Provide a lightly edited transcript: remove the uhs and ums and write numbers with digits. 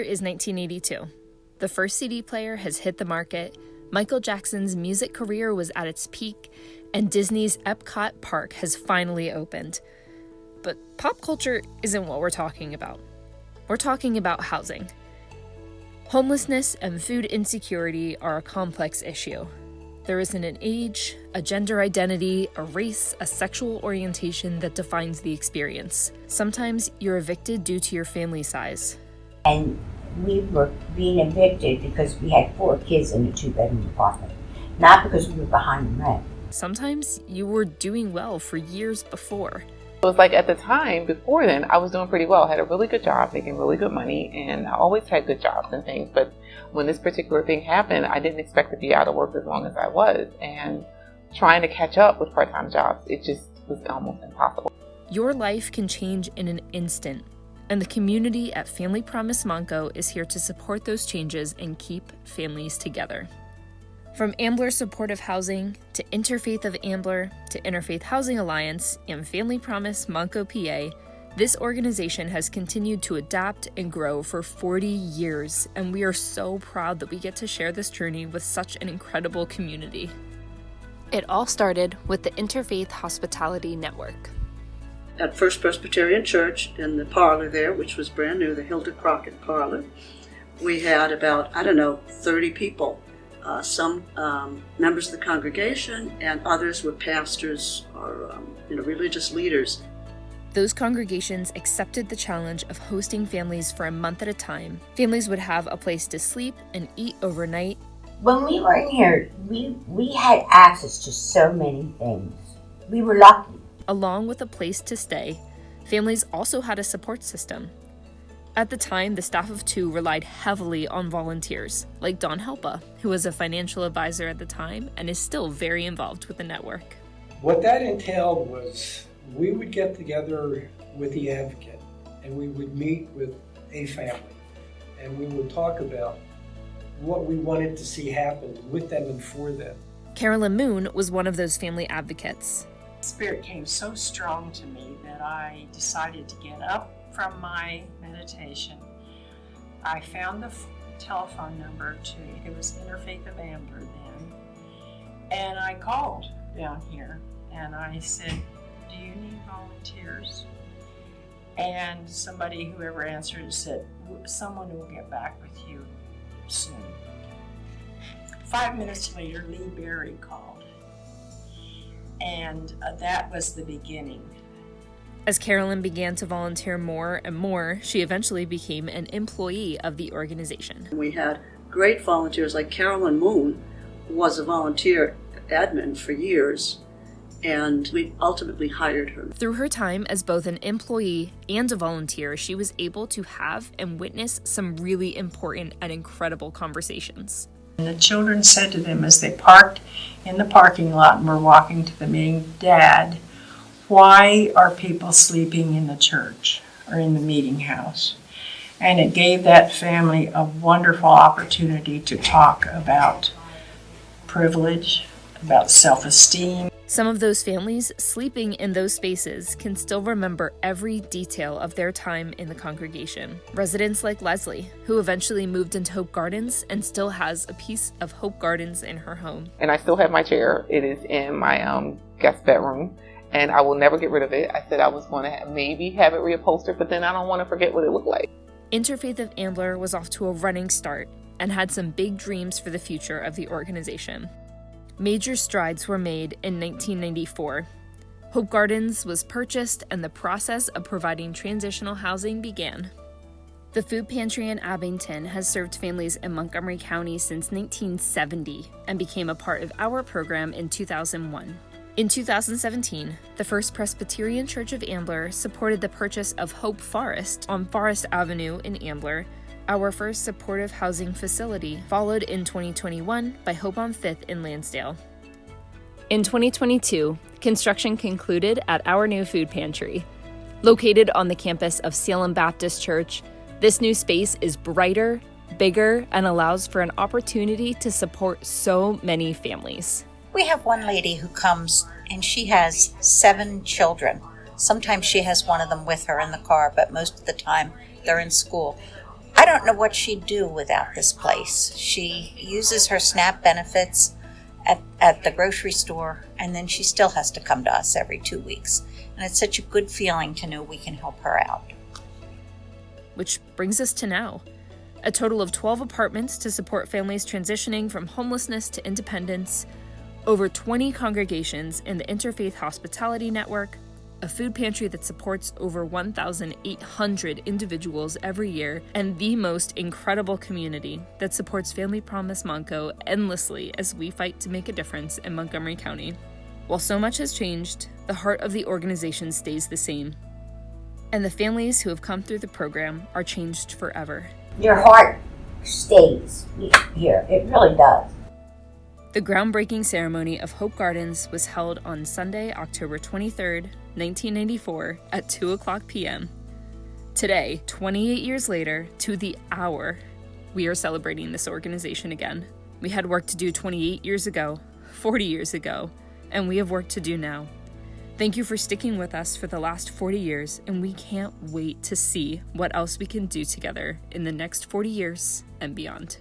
is 1982. The first CD player has hit the market, Michael Jackson's music career was at its peak, and Disney's Epcot Park has finally opened. But pop culture isn't what we're talking about. We're talking about housing. Homelessness and food insecurity are a complex issue. There isn't an age, a gender identity, a race, a sexual orientation that defines the experience. Sometimes you're evicted due to your family size. And we were being evicted because we had 4 kids in a 2-bedroom apartment, not because we were behind in rent. Sometimes you were doing well for years before. It was like at the time, before then, I was doing pretty well. I had a really good job, making really good money, and I always had good jobs and things. But when this particular thing happened, I didn't expect to be out of work as long as I was. And trying to catch up with part-time jobs, it just was almost impossible. Your life can change in an instant, and the community at Family Promise Montco is here to support those changes and keep families together. From Ambler Supportive Housing to Interfaith of Ambler to Interfaith Housing Alliance and Family Promise Montco, PA, this organization has continued to adapt and grow for 40 years, and we are so proud that we get to share this journey with such an incredible community. It all started with the Interfaith Hospitality Network. At First Presbyterian Church, in the parlor there, which was brand new, the Hilda Crockett parlor, we had about, 30 people. Some members of the congregation, and others were pastors or religious leaders. Those congregations accepted the challenge of hosting families for a month at a time. Families would have a place to sleep and eat overnight. When we were in here, we had access to so many things. We were lucky. Along with a place to stay, families also had a support system. At the time, the staff of 2 relied heavily on volunteers, like Don Helpa, who was a financial advisor at the time and is still very involved with the network. What that entailed was we would get together with the advocate and we would meet with a family and we would talk about what we wanted to see happen with them and for them. Carolyn Moon was one of those family advocates. Spirit came so strong to me that I decided to get up from my meditation. I found the telephone number it was Interfaith of Ambler then, and I called down here and I said, do you need volunteers? And whoever answered said, someone will get back with you soon. 5 minutes later, Lee Berry called, and that was the beginning. As Carolyn began to volunteer more and more, she eventually became an employee of the organization. We had great volunteers like Carolyn Moon, who was a volunteer admin for years, and we ultimately hired her. Through her time as both an employee and a volunteer, she was able to have and witness some really important and incredible conversations. And the children said to them as they parked in the parking lot and were walking to the meeting, Dad, why are people sleeping in the church or in the meeting house? And it gave that family a wonderful opportunity to talk about privilege, about self-esteem. Some of those families sleeping in those spaces can still remember every detail of their time in the congregation. Residents like Leslie, who eventually moved into Hope Gardens and still has a piece of Hope Gardens in her home. And I still have my chair. It is in my guest bedroom. And I will never get rid of it. I said I was going to maybe have it reupholstered, but then I don't want to forget what it looked like. Interfaith of Ambler was off to a running start and had some big dreams for the future of the organization. Major strides were made in 1994. Hope Gardens was purchased and the process of providing transitional housing began. The food pantry in Abington has served families in Montgomery County since 1970 and became a part of our program in 2001. In 2017, the First Presbyterian Church of Ambler supported the purchase of Hope Forest on Forest Avenue in Ambler, our first supportive housing facility, followed in 2021 by Hope on 5th in Lansdale. In 2022, construction concluded at our new food pantry. Located on the campus of Salem Baptist Church, this new space is brighter, bigger, and allows for an opportunity to support so many families. We have one lady who comes and she has 7 children. Sometimes she has one of them with her in the car, but most of the time they're in school. I don't know what she'd do without this place. She uses her SNAP benefits at the grocery store, and then she still has to come to us every 2 weeks. And it's such a good feeling to know we can help her out. Which brings us to now. A total of 12 apartments to support families transitioning from homelessness to independence, over 20 congregations in the Interfaith Hospitality Network, a food pantry that supports over 1,800 individuals every year, and the most incredible community that supports Family Promise Montco endlessly as we fight to make a difference in Montgomery County. While so much has changed, the heart of the organization stays the same. And the families who have come through the program are changed forever. Your heart stays here. It really does. The groundbreaking ceremony of Hope Gardens was held on Sunday, October 23rd, 1994 at 2:00 p.m. Today, 28 years later, to the hour, we are celebrating this organization again. We had work to do 28 years ago, 40 years ago, and we have work to do now. Thank you for sticking with us for the last 40 years, and we can't wait to see what else we can do together in the next 40 years and beyond.